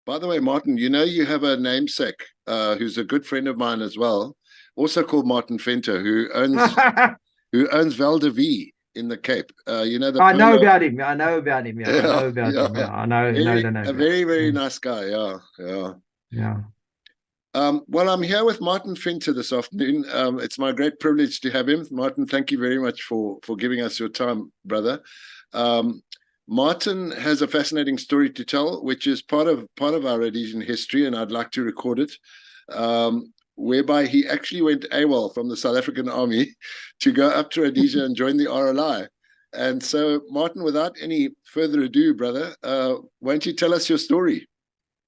By the way, Martin, you know you have a namesake who's a good friend of mine as well, also called Martin Venter, who owns Val de Vie in the Cape. You know the I know polo. about him. I know about him. Yeah, I Yeah, know about him. yeah. Yeah, I know Very the a name. Yeah, very, very mm, nice guy. Yeah, yeah. yeah. Well, I'm here with Martin Finter this afternoon. It's my great privilege to have him. Martin, thank you very much for giving us your time, brother. Um, Martin has a fascinating story to tell, which is part of our Rhodesian history, and I'd like to record it. Whereby he actually went AWOL from the South African Army to go up to Rhodesia and join the RLI. And so, Martin, without any further ado, brother, won't you tell us your story?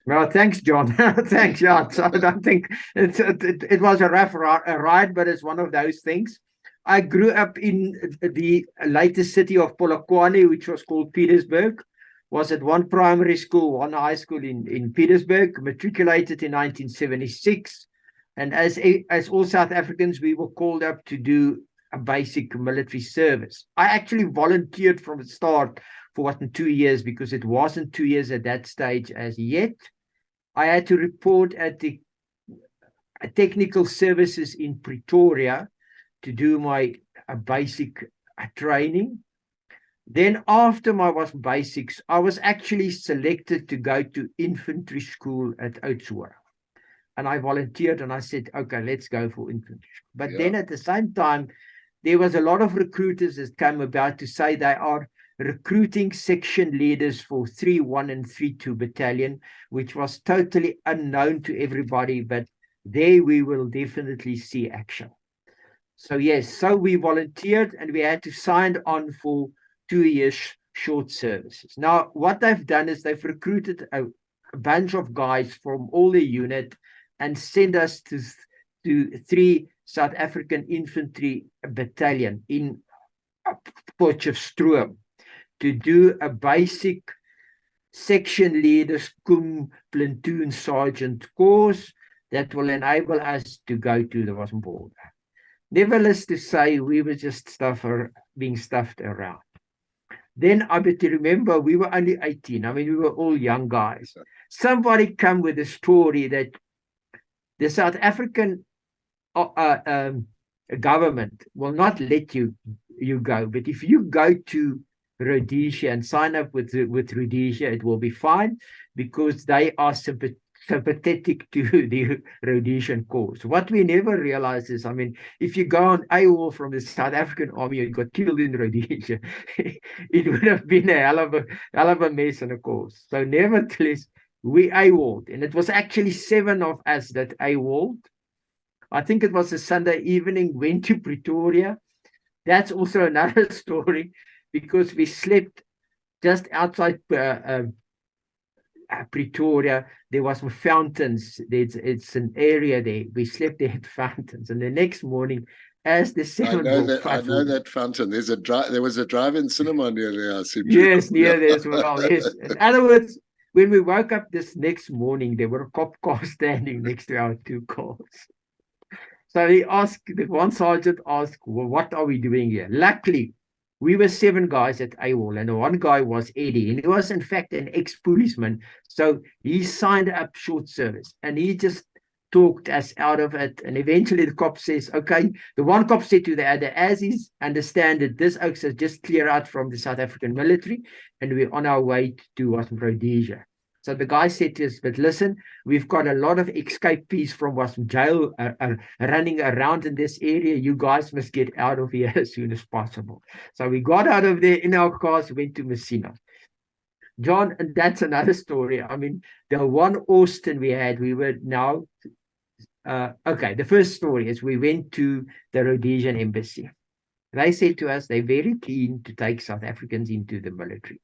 Well, thanks, John. Thanks, John. So I don't think it was a rough ride, but it's one of those things. I grew up in the latest city of Polokwane, which was called Petersburg. Was at one primary school, one high school in Petersburg, matriculated in 1976. And as all South Africans, we were called up to do a basic military service. I actually volunteered from the start for 2 years because it wasn't 2 years at that stage as yet. I had to report at the technical services in Pretoria to do my basic training. Then after my was basics, I was actually selected to go to infantry school at Oudtshoorn. And I volunteered and I said, okay, let's go for infantry. But Yeah. then at the same time, there was a lot of recruiters that came about to say they are recruiting section leaders for 3-1 and 3-2 battalion, which was totally unknown to everybody, but there we will definitely see action. So yes, so we volunteered and we had to sign on for 2 years short services. Now, what they've done is they've recruited a bunch of guys from all the unit and sent us to 3 South African infantry battalion in Potchefstroom to do a basic section leaders cum platoon sergeant course that will enable us to go to the Western border. Nevertheless, to say we were just being stuffed around. Then I bet you remember we were only 18. I mean, we were all young guys. Somebody come with a story that the South African government will not let you go, but if you go to Rhodesia and sign up with Rhodesia, it will be fine because they are sympathetic to the Rhodesian cause. What we never realize is, I mean, if you go on AWOL from the South African army and got killed in Rhodesia, it would have been a hell of a mess and a cause. So nevertheless, we AWOL'd, and it was actually 7 of us that AWOL'd. I think it was a Sunday evening, went to Pretoria. That's also another story because we slept just outside Pretoria. There was some fountains. It's an area there. We slept there at fountains. And the next morning, as the seven will I know travel. that fountain. There was a drive-in cinema near there. I seem to Yes, recall. near there as Yeah. well. Yes. In other words, when we woke up this next morning, there were cop cars standing next to our 2 cars. So he asked, the one sergeant asked, well, what are we doing here? Luckily, we were 7 guys at AWOL, and one guy was Eddie, and he was, in fact, an ex-policeman. So he signed up short service, and he just talked us out of it. And eventually the cop says, okay, the one cop said to the other, as is understand it, this oaks is just clear out from the South African military, and we're on our way to Rhodesia. So the guy said to us, but listen, we've got a lot of escapees from jail running around in this area. You guys must get out of here as soon as possible. So we got out of there in our cars, went to Messina. John, and that's another story. I mean, the one Austin we had, we were now, okay, the first story is we went to the Rhodesian embassy. They said to us, they're very keen to take South Africans into the military,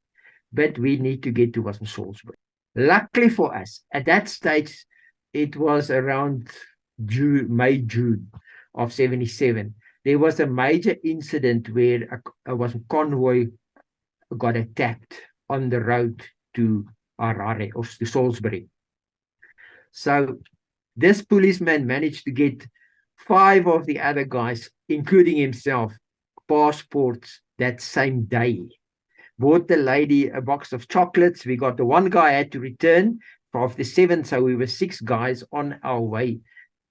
but we need to get to Salisbury. Luckily for us, at that stage, it was around May, June of 77. There was a major incident where a convoy got attacked on the road to Harare or to Salisbury. So this policeman managed to get 5 of the other guys, including himself, passports that same day. Bought the lady a box of chocolates. We got the one guy had to return of the 7, so we were 6 guys on our way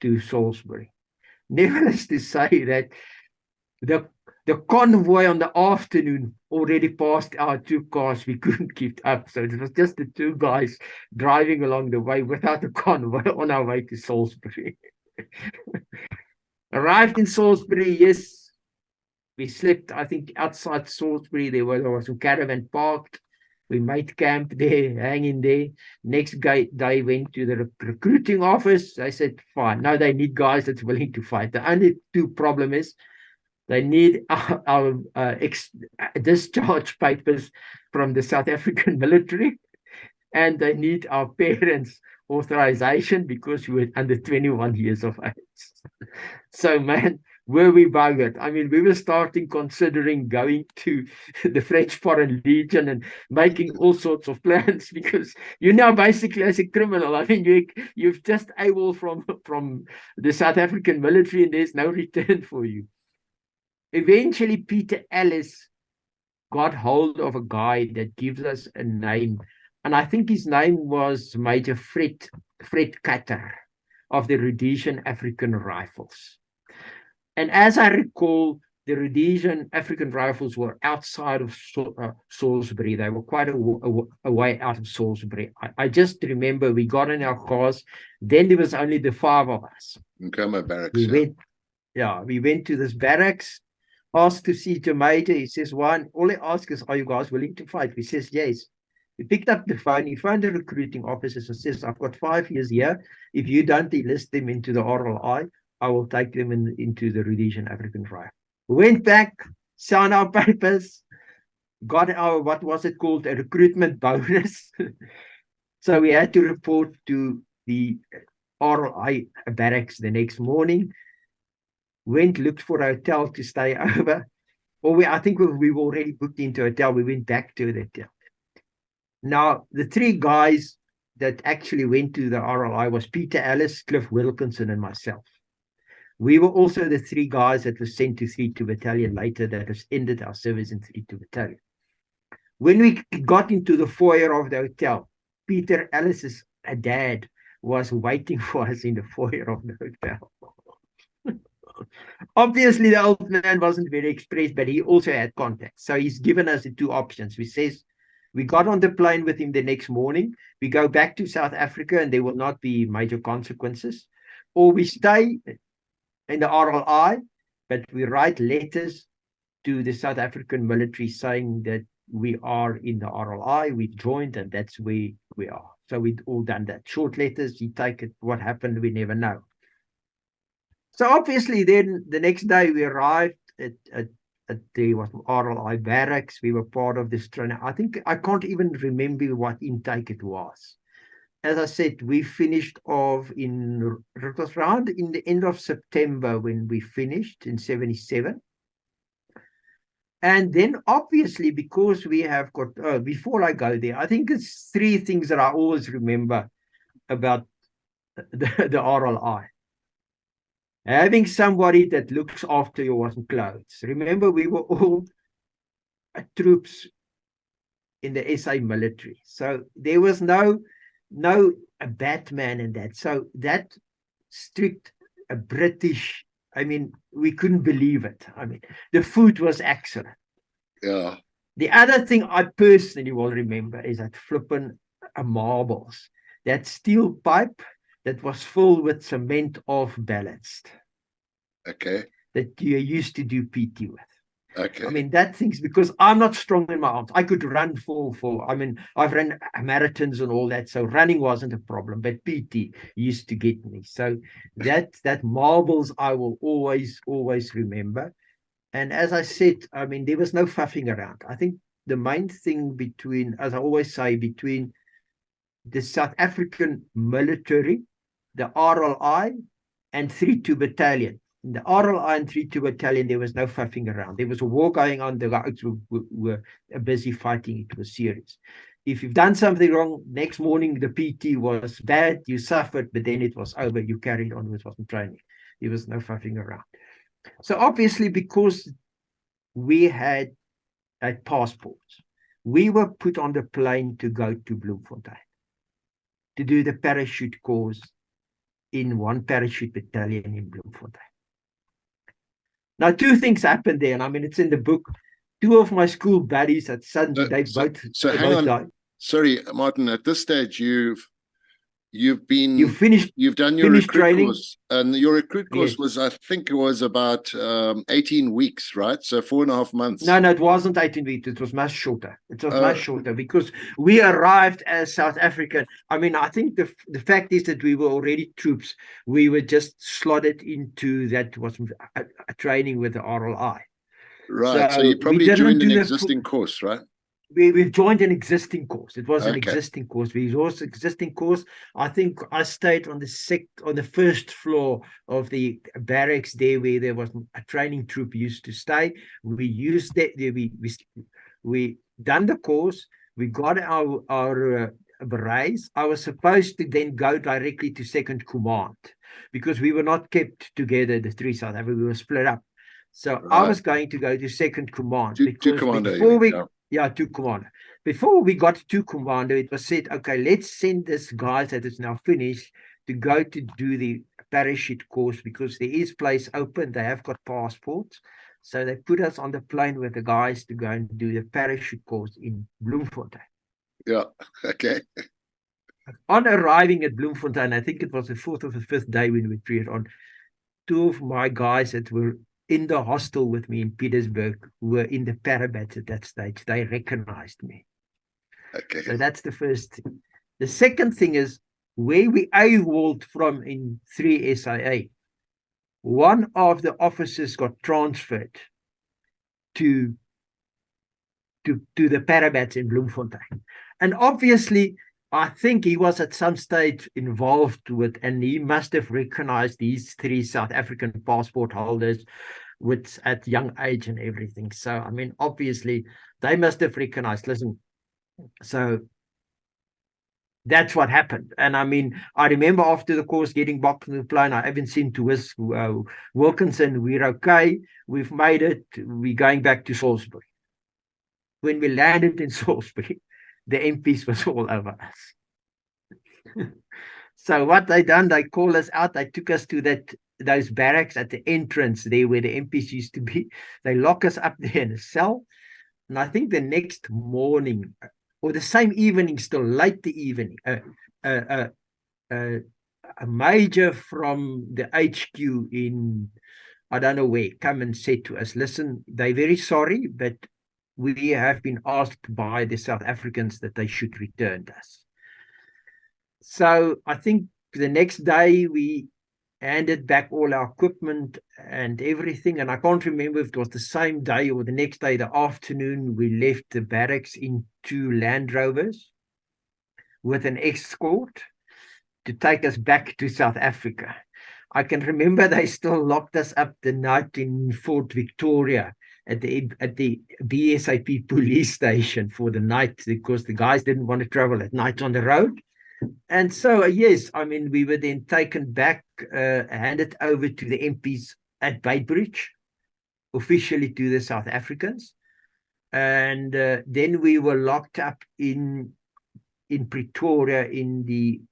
to Salisbury. Nevertheless, to say that the convoy on the afternoon already passed our 2 cars. We couldn't keep up. So it was just the 2 guys driving along the way without a convoy on our way to Salisbury. Arrived in Salisbury, yes. We slept, I think, outside Salisbury. There was a caravan parked. We made camp there, hanging there. Next day, went to the recruiting office. They said, fine. Now they need guys that's willing to fight. The only 2 problem is they need our discharge papers from the South African military, and they need our parents' authorization because we were under 21 years of age. So, man, were we buggered? I mean, we were considering going to the French Foreign Legion and making all sorts of plans, because you're now basically as a criminal. I mean, you've just able from the South African military, and there's no return for you. Eventually, Peter Ellis got hold of a guy that gives us a name, and I think his name was Major Fred Cutter of the Rhodesian African Rifles. And as I recall, the Rhodesian African Rifles were outside of Salisbury. They were quite a way out of Salisbury. I just remember we got in our cars. Then there was only the 5 of us. Nkoma barracks. We went to this barracks, asked to see the major. He says, all he asked is, are you guys willing to fight? We says, yes. He picked up the phone. He phoned the recruiting officers and says, I've got 5 years here. If you don't enlist them into the RLI, I will take them into the Rhodesian African Rifle. Went back, signed our papers, got our, what was it called, a recruitment bonus. So we had to report to the RLI barracks the next morning. Looked for a hotel to stay over. I think we were already booked into a hotel. We went back to the hotel. Now, the 3 guys that actually went to the RLI was Peter Ellis, Cliff Wilkinson, and myself. We were also the 3 guys that were sent to 3-2 Battalion later, that has ended our service in 3-2 Battalion. When we got into the foyer of the hotel, Peter Ellis's dad was waiting for us in the foyer of the hotel. Obviously, the old man wasn't very expressed, but he also had contacts. So he's given us the 2 options. We got on the plane with him the next morning. We go back to South Africa and there will not be major consequences. Or we stay in the RLI, but we write letters to the South African military saying that we are in the RLI, we've joined, and that's where we are. So we'd all done that. Short letters, you take it, what happened, we never know. So obviously then the next day we arrived at the RLI barracks. We were part of this training. I can't even remember what intake it was. As I said, we finished off it was around in the end of September when we finished in 77. And then obviously, because we have got, before I go there, I think it's 3 things that I always remember about the RLI. Having somebody that looks after your clothes. Remember, we were all troops in the SA military. So there was no a Batman in that. So that strict British, I mean, we couldn't believe it. I mean, the food was excellent. Yeah. The other thing I personally will remember is that flipping marbles, that steel pipe that was filled with cement off balanced. Okay. That you used to do PT with. Okay. I mean, that thing's because I'm not strong in my arms. I could run I mean, I've run marathons and all that, so running wasn't a problem, but PT used to get me. So that marbles I will always remember. And as I said, I mean, there was no faffing around. I think the main thing between, as I always say, between the South African military, the RLI, and 3-2 Battalion. In the RLI and 3-2 Battalion, there was no faffing around. There was a war going on. The guys were busy fighting. It was serious. If you've done something wrong, next morning the PT was bad. You suffered, but then it was over. You carried on with training. There was no faffing around. So obviously, because we had passports, we were put on the plane to go to Bloemfontein to do the parachute course in one parachute battalion in Bloemfontein. Now, two things happened there, and I mean, it's in the book. Two of my school buddies at Sun, they both hang on. died. Sorry, Martin, at this stage, you've done your finished recruit training course, and your recruit course Yes. was, I think it was about 18 weeks, right? So 4.5 months. No, it wasn't 18 weeks. It was much shorter. It was much shorter because we arrived as South African. I mean, I think the fact is that we were already troops. We were just slotted into that was a training with the RLI. Right. So you probably joined an existing course, right? We've joined an existing course. It was an Okay. existing course. We was existing course. I think I stayed on the first floor of the barracks there, where there was a training troop used to stay. We used that. We done the course. We got our berets. I was supposed to then go directly to second command because we were not kept together. The three South Africa, we were split up. So Right. I was going to go to second command Two commander, before we. Yeah, two commander. Before we got to commander, it was said, okay, let's send this guy that is now finished to go to do the parachute course because there is place open. They have got passports. So they put us on the plane with the guys to go and do the parachute course in Bloemfontein. Yeah, okay. On arriving at Bloemfontein, I think it was the 4th or the 5th day when we treated on, two of my guys that were in the hostel with me in Petersburg, who were in the parabats at that stage, they recognized me. Okay. So that's the first thing. The second thing is where we AWOL'd from in 3 SIA. One of the officers got transferred to the parabats in Bloemfontein. And obviously, I think he was at some stage involved with, and he must have recognized these 3 South African passport holders at young age and everything. So, I mean, obviously, they must have recognized, listen, so that's what happened. And I mean, I remember after the course getting back to the plane, I haven't seen to us, Wilkinson, we're okay, we've made it, we're going back to Salisbury. When we landed in Salisbury, the MPs was all over us. So what they done, they called us out. They took us to those barracks at the entrance there where the MPs used to be. They lock us up there in a cell. And I think the next morning, or the same evening, still late the evening, a major from the HQ in, I don't know where, come and said to us, listen, they're very sorry, but we have been asked by the South Africans that they should return us. So I think the next day we handed back all our equipment and everything. And I can't remember if it was the same day or the next day, the afternoon, we left the barracks in 2 Land Rovers with an escort to take us back to South Africa. I can remember they still locked us up the night in Fort Victoria at the BSAP police station for the night because the guys didn't want to travel at night on the road. And so, yes, I mean, we were then taken back, handed over to the MPs at Beitbridge, officially to the South Africans. And then we were locked up in Pretoria in the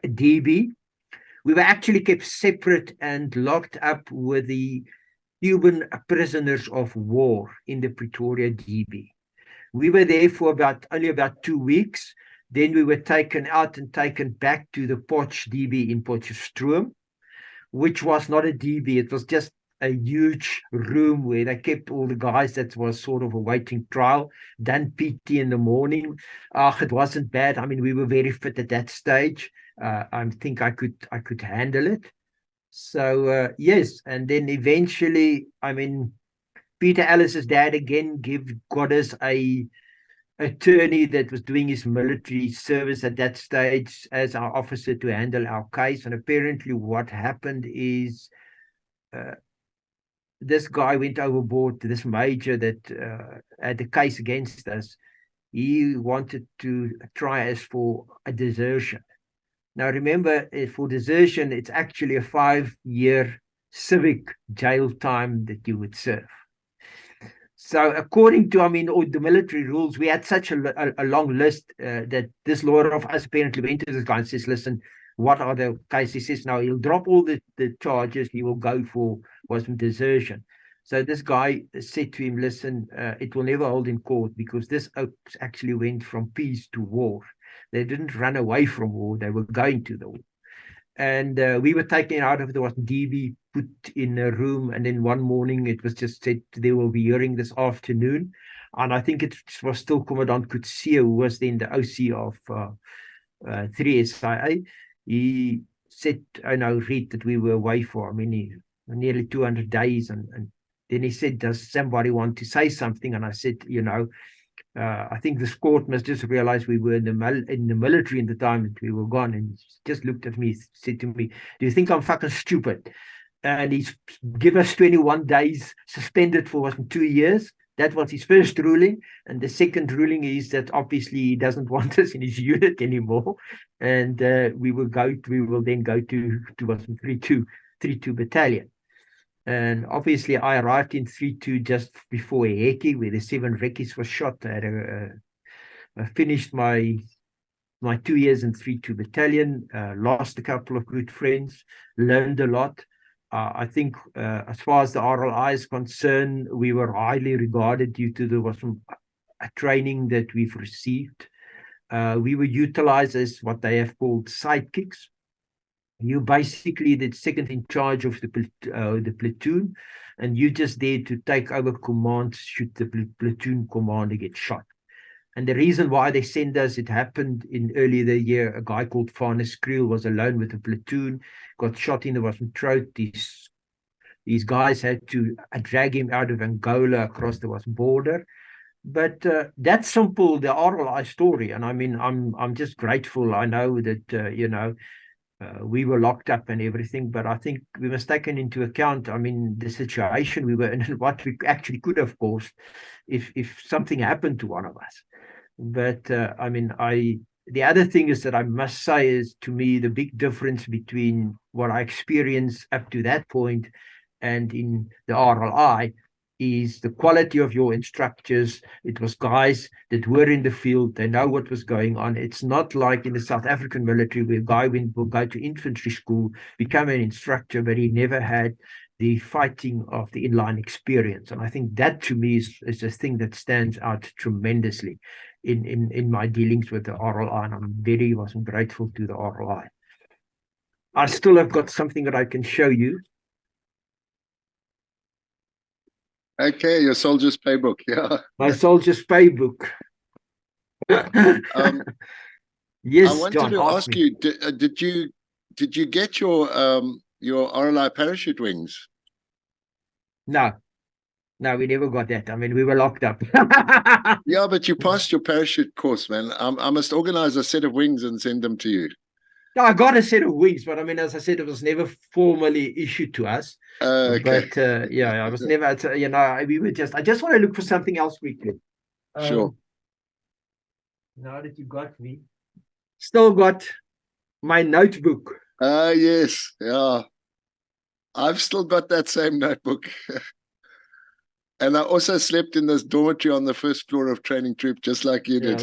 DB. We were actually kept separate and locked up with the Cuban prisoners of war in the Pretoria DB. We were there for only about 2 weeks. Then we were taken out and taken back to the Potch DB in Potchefstroom, which was not a DB. It was just a huge room where they kept all the guys that was sort of awaiting trial, done PT in the morning. It wasn't bad. I mean, we were very fit at that stage. I think I could handle it. So, yes. And then eventually, I mean, Peter Ellis's dad again got us a attorney that was doing his military service at that stage as our officer to handle our case. And apparently what happened is this guy went overboard, this major that had the case against us. He wanted to try us for a desertion. Now, remember, for desertion, it's actually a 5-year civic jail time that you would serve. So according to, all the military rules, we had such a long list that this lawyer of us apparently went to this guy and says, listen, what are the cases? He says, now he'll drop all the charges. He will go for some desertion. So this guy said to him, listen, it will never hold in court because this oaks actually went from peace to war. They didn't run away from war. They were going to the war. And we were taken out of the DB, put in a room, and then one morning it was just said they will be hearing this afternoon. And I think it was still Commandant Kutsia, who was then the OC of 3SIA. He said, I know, read that we were away for nearly 200 days. And then he said, does somebody want to say something? And I said, I think this court must just realize we were in the military in the time that we were gone. And he just looked at me, said to me, do you think I'm fucking stupid? And he's give us 21 days suspended for 2 years. That was his first ruling. And the second ruling is that obviously he doesn't want us in his unit anymore. And we will then go to 32 battalion. And obviously, I arrived in 32 just before Heki, where the 7 recce's were shot. I finished my 2 years in 32 battalion, lost a couple of good friends, learned a lot. I think as far as the RLI is concerned, we were highly regarded due to the training that we've received. We were utilized as what they have called sidekicks. You basically the second in charge of the platoon, and you just there to take over command should the platoon commander get shot. And the reason why they send us, it happened in early the year. A guy called Farnes Kriel was alone with the platoon, got shot in the throat. These guys had to drag him out of Angola across the border. But that's simple, the RLI story. And I'm just grateful. I know that we were locked up and everything, but I think we must take into account, the situation we were in and what we actually could have caused if something happened to one of us. But the other thing is that I must say is, to me, the big difference between what I experienced up to that point and in the RLI is the quality of your instructors. It was guys that were in the field. They know what was going on. It's not like in the South African military where a guy will go to infantry school, become an instructor, but he never had the fighting of the inline experience. And I think that to me is a thing that stands out tremendously in my dealings with the RLI. And I'm very grateful to the RLI. I still have got something that I can show you. Okay, your soldier's playbook, yeah. My soldier's playbook. Yes, I wanted John, to ask you, did you get your RLI parachute wings? No, we never got that. We were locked up. Yeah, but you passed your parachute course, man. I must organize a set of wings and send them to you. No, I got a set of wings, but as I said, it was never formally issued to us. Okay. But I was never, we were just, I just want to look for something else quickly. Sure. Now that you got me, still got my notebook. Yes, yeah. I've still got that same notebook. And I also slept in this dormitory on the first floor of training troop, just like you did.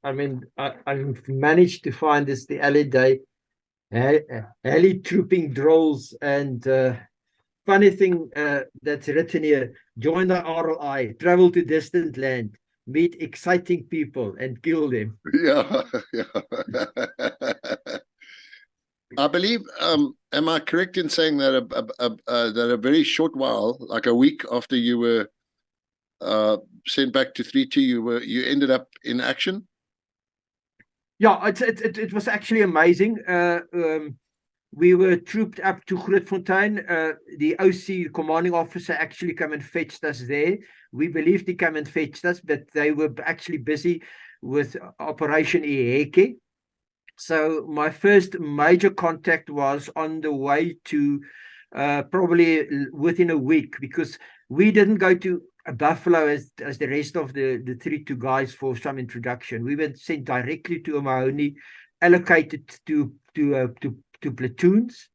I've managed to find this the other day. Heli trooping drills, and funny thing that's written here: join the RLI, travel to distant land, meet exciting people, and kill them. Yeah. I believe, am I correct in saying that that a very short while, like a week after you were sent back to 32, you ended up in action? Yeah, it was actually amazing. We were trooped up to Grootfontein. The OC, commanding officer, actually came and fetched us there. We believed he came and fetched us, but they were actually busy with Operation Iheke. So my first major contact was on the way to probably within a week, because we didn't go to Buffalo as the rest of the 32 guys for some introduction. We were sent directly to Mahoney, allocated to platoons,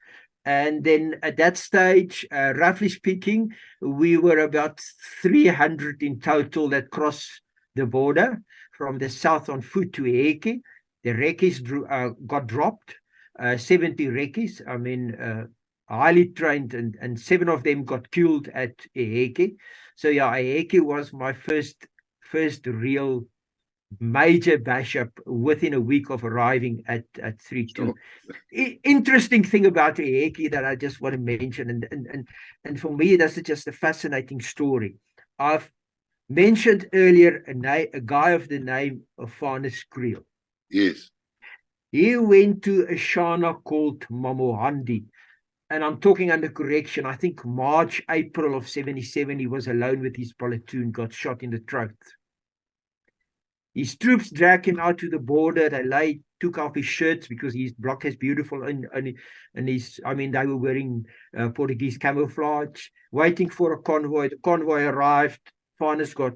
And then at that stage, roughly speaking, we were about 300 in total that crossed the border from the south on foot to Eheke. The recce's got dropped, 70 recce's. I mean, highly trained, and 7 of them got killed at Eheke. So yeah, Eheke was my first real major bash up within a week of arriving at 3-2. Interesting thing about Eheke that I just want to mention, and for me, that's just a fascinating story. I've mentioned earlier a guy of the name of Farnes Creel. Yes. He went to a Shana called Mamohandi, and I'm talking under correction. I think March, April of 77, he was alone with his platoon, got shot in the throat. His troops dragged him out to the border. They took off his shirts because his block is beautiful, and I mean, they were wearing Portuguese camouflage, waiting for a convoy. The convoy arrived. Farnes got.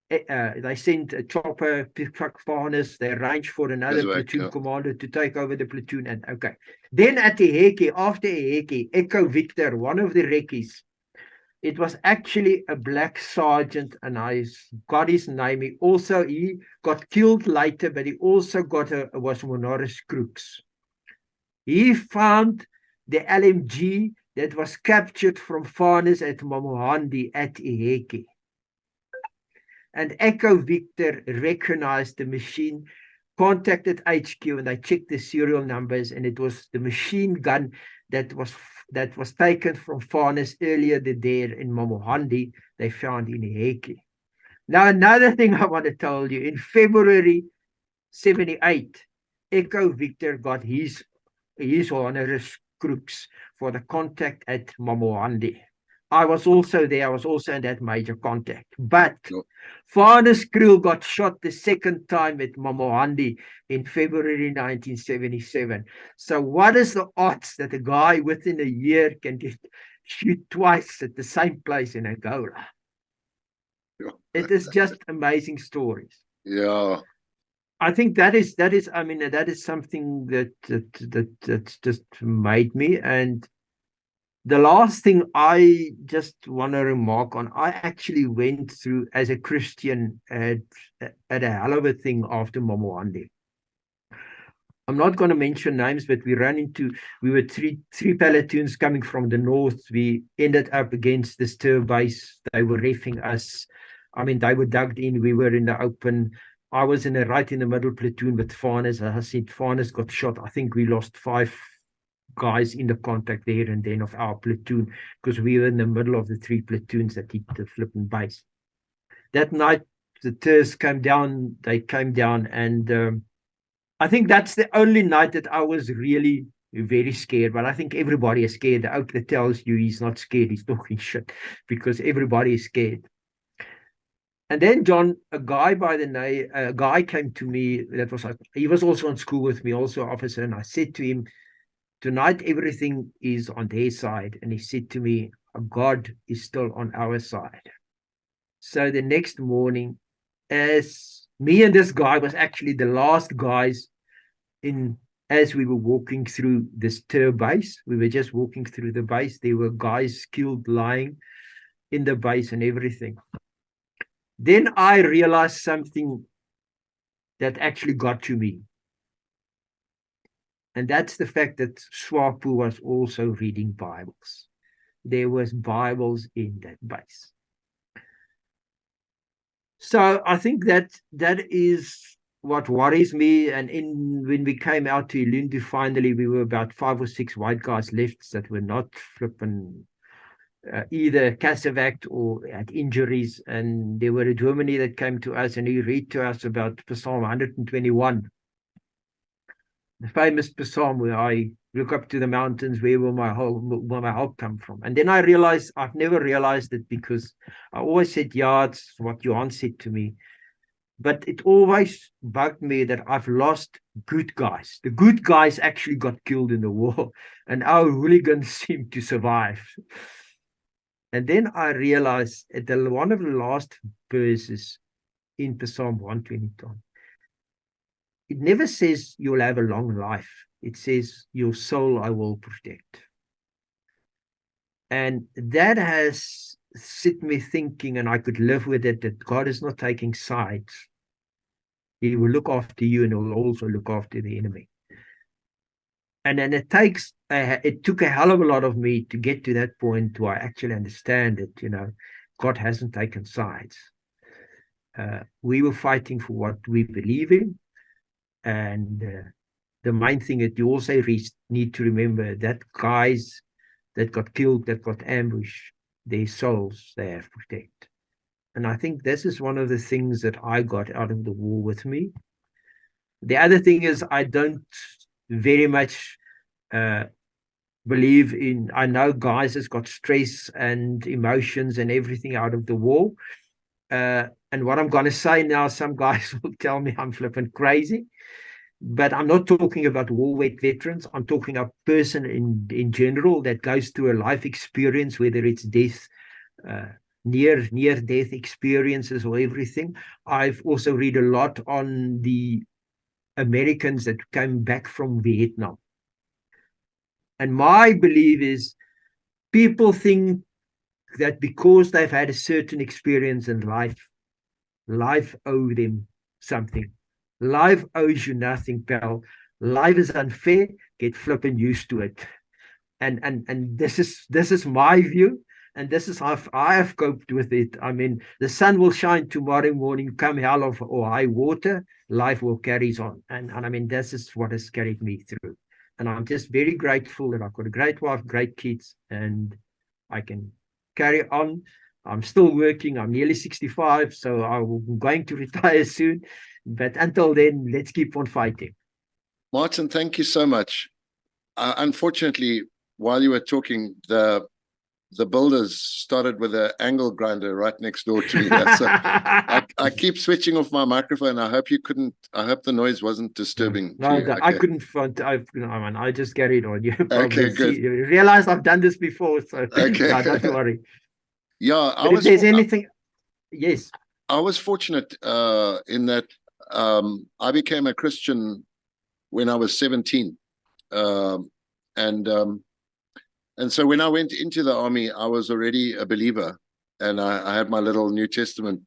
They sent a chopper to truck Farnes. They arranged for another platoon commander to take over the platoon. And okay, then at Eheke, after Eheke, Echo Victor, one of the recce's, it was actually a black sergeant, and I got his name. He got killed later, but he also was Monoris Crooks. He found the LMG that was captured from Farnes at Mamohandi at Eheke. And Echo Victor recognized the machine, contacted HQ, and they checked the serial numbers, and it was the machine gun that was taken from Farnes earlier there in Mamohandi. They found in Eheke. Now, another thing I want to tell you, in February 78, Echo Victor got his honoris crux for the contact at Mamohandi. I was also there. I was also in that major contact. But Farnes Creel got shot the second time at Mamohandi in February 1977. So what is the odds that a guy within a year can shoot twice at the same place in Angola? It is just amazing stories. Yeah. I think that is I mean, that is something that's just made me. And the last thing I just want to remark on, I actually went through as a Christian at a hell of a thing after Mamohandi. I'm not going to mention names, but we were three platoons coming from the north. We ended up against the Stir base. They were reffing us. I mean, they were dug in. We were in the open. I was right in the middle platoon with Farnes. As I said, Farnes got shot. I think we lost 5 guys in the contact there and then of our platoon, because we were in the middle of the 3 platoons that hit the flipping base. That night, the Turs came down. They came down, and I think that's the only night that I was really very scared. But I think everybody is scared. The outlet tells you he's not scared. He's talking shit, because everybody is scared. And then John, a guy came to me. He was also in school with me, also officer. And I said to him, tonight everything is on their side. And he said to me, God is still on our side. So the next morning, as me and this guy was actually the last guys as we were walking through this Tur base, we were just walking through the base. There were guys killed lying in the base and everything. Then I realized something that actually got to me. And that's the fact that Swapo was also reading Bibles. There was Bibles in that base. So I think that is what worries me. And when we came out to Ilundu, finally, we were about 5 or 6 white guys left that were not flipping either Cassavacked or had injuries. And there were a Germany that came to us, and he read to us about Psalm 121. The famous psalm where I look up to the mountains, where will my help come from? And then I realized, I've never realized it, because I always said, yeah, it's what Johan said to me. But it always bugged me that I've lost good guys. The good guys actually got killed in the war, and our hooligans seem to survive. And then I realized at one of the last verses in Psalm 122, it never says you'll have a long life. it says, your soul I will protect. And that has set me thinking, and I could live with it, that God is not taking sides. He will look after you, and he will also look after the enemy. And then it took a hell of a lot of me to get to that point where I actually understand that, God hasn't taken sides. We were fighting for what we believe in. And the main thing that you also need to remember, that guys that got killed, that got ambushed, their souls they have protect. And I think this is one of the things that I got out of the war with me. The other thing is, I don't very much believe in, I know guys has got stress and emotions and everything out of the war. And what I'm going to say now, some guys will tell me I'm flipping crazy. But I'm not talking about war veterans. I'm talking about a person in general that goes through a life experience, whether it's death, near death experiences or everything. I've also read a lot on the Americans that came back from Vietnam. And my belief is, people think that because they've had a certain experience in life owes them something. Life owes you nothing, pal. Life is unfair. Get flipping used to it. And this is my view, and this is how I have coped with it. I mean, the sun will shine tomorrow morning, come hell or high water, life will carry on. And I mean, this is what has carried me through. And I'm just very grateful that I've got a great wife, great kids, and I can carry on. I'm still working. I'm nearly 65, so I'm going to retire soon. But until then, let's keep on fighting. Martin, thank you so much. Unfortunately, while you were talking, the builders started with an angle grinder right next door to me. So I keep switching off my microphone. I hope the noise wasn't disturbing. No, okay. I couldn't find. I just carried on. You probably good. Realized I've done this before, so okay. No, don't worry. Yeah, but if there's anything, yes. I was fortunate in that I became a Christian when I was 17. And so when I went into the army, I was already a believer, and I had my little New Testament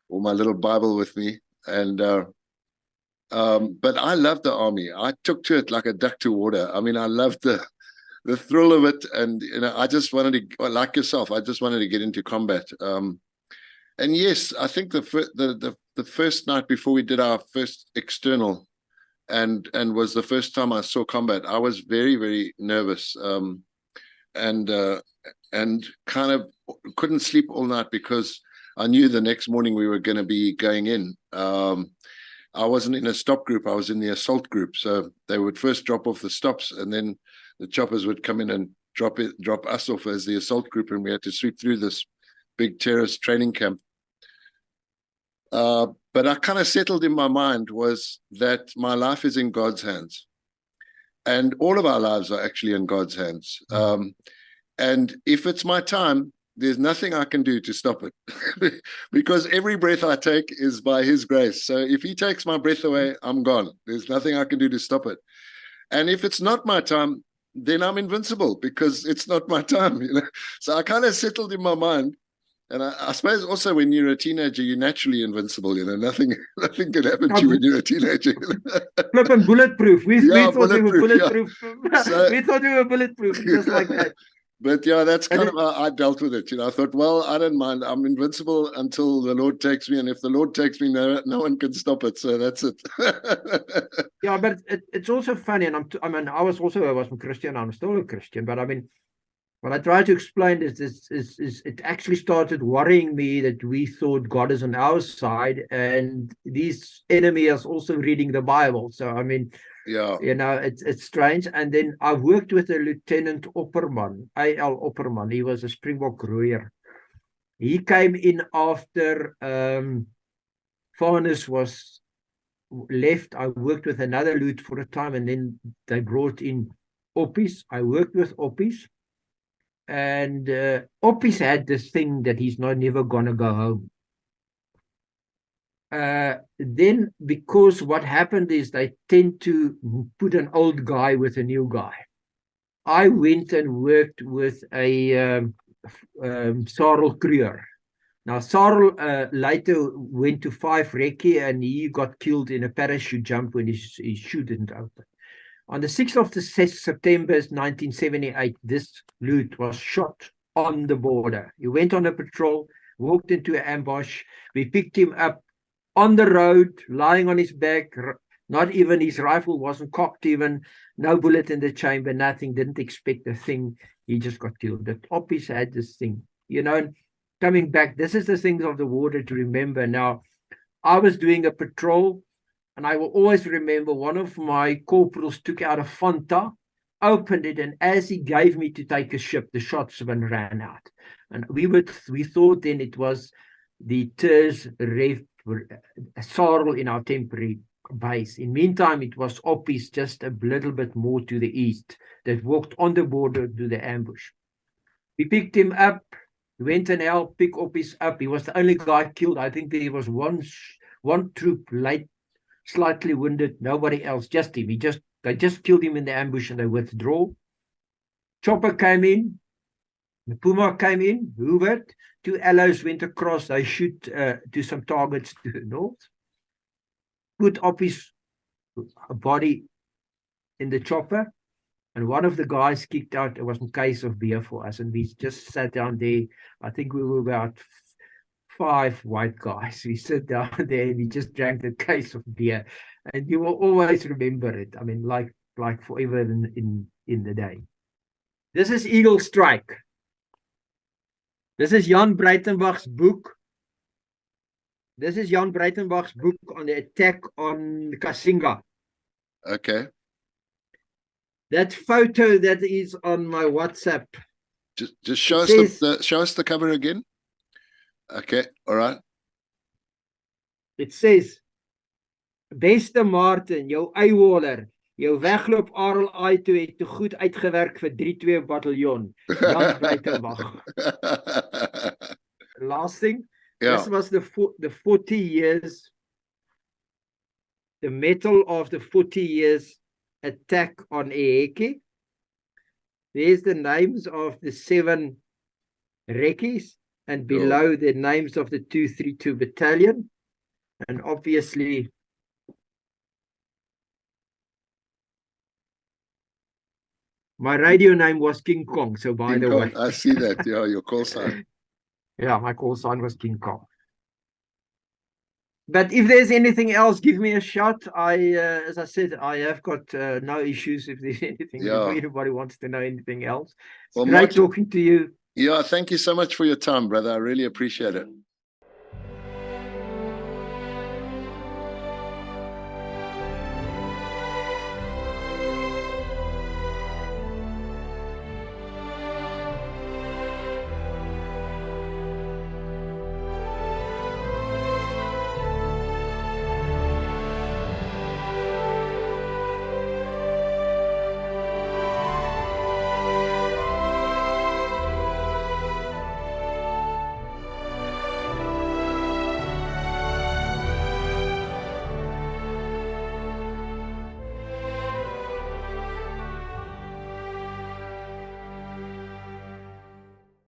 or my little Bible with me. And but I loved the army. I took to it like a duck to water. I mean, I loved the thrill of it, and I just wanted to, like yourself, I just wanted to get into combat. And yes, I think the first night before we did our first external, and was the first time I saw combat, I was very, very nervous. And kind of couldn't sleep all night because I knew the next morning we were going to be going in. I wasn't in a stop group. I was in the assault group. So they would first drop off the stops, and then the choppers would come in and drop us off as the assault group, and we had to sweep through this big terrorist training camp. But I kind of settled in my mind was that my life is in God's hands. And all of our lives are actually in God's hands. And if it's my time, there's nothing I can do to stop it because every breath I take is by his grace. So if he takes my breath away, I'm gone. There's nothing I can do to stop it. And if it's not my time, then I'm invincible because it's not my time. So I kind of settled in my mind. And I suppose also when you're a teenager, you're naturally invincible. Nothing can happen to you when you're a teenager. Flipping bulletproof. We thought we were bulletproof. Yeah. So, we thought we were bulletproof, just like that. But yeah, that's kind of how I dealt with it. I thought, well, I don't mind. I'm invincible until the Lord takes me, and if the Lord takes me, no one can stop it. So that's it. Yeah, but it's also funny, and I was a Christian. I'm still a Christian, but I mean, what I try to explain is it actually started worrying me that we thought God is on our side, and these enemy is also reading the Bible. So I mean, yeah, it's strange. And then I worked with a Lieutenant Opperman, A.L. Opperman. He was a Springbok Roer. He came in after Farnes was left. I worked with another Lut for a time, and then they brought in Oppies. I worked with Oppies. And Oppies had this thing that he's never gonna go home. then because what happened is they tend to put an old guy with a new guy. I went and worked with a Sarel Kruger. Now, Sarel later went to 5 Recce and he got killed in a parachute jump when his chute didn't open. On the 6th of September 1978, this loot was shot on the border. He went on a patrol, walked into an ambush. We picked him up on the road, lying on his back. Not even his rifle wasn't cocked even. No bullet in the chamber, nothing. Didn't expect a thing. He just got killed. The Oppies had this thing. You know, coming back, this is the things of the water to remember. Now, I was doing a patrol, and I will always remember one of my corporals took out a Fanta, opened it, and as he gave me to take a ship, the shotsman ran out. And we thought then it was the TERS Rev Sarel in our temporary base. In meantime, it was Oppies just a little bit more to the east that walked on the border to the ambush. We picked him up, went and helped pick Oppies up. He was the only guy killed. I think there was one troop late, slightly wounded, nobody else, just him. They just killed him in the ambush and they withdraw. Chopper came in, the Puma came in, hoovered, 2 allows went across, they shoot to some targets to the north. Put Oppies' body in the chopper, and one of the guys kicked out. It was a case of beer for us, and we just sat down there. I think we were about 5 white guys. We sat down there and we just drank the case of beer, and you will always remember it. I mean, like forever in the day. This is Eagle Strike. This is Jan Breitenbach's book. This is Jan Breitenbach's book on the attack on Kasinga. Okay. That photo that is on my WhatsApp. Just show us the cover again. Okay, all right. It says, Beste Martin, jou eiwaller, jou wegloop RLI toe het te goed uitgewerk vir 3-2 bataljon. Jan Breitenbach. Last thing. Yeah. This was the 40 years, the medal of the 40 years attack on Eheke. There's the names of the 7 Recces, and below the names of the 232 battalion. And obviously, my radio name was King Kong. So by the way, I see that. Yeah, your call sign. Yeah, my call sign was King Kong. But if there's anything else, give me a shot. As I said, I have got no issues if there's anything. Yeah. If anybody wants to know anything else. It's great talking to you. Yeah, thank you so much for your time, brother. I really appreciate it.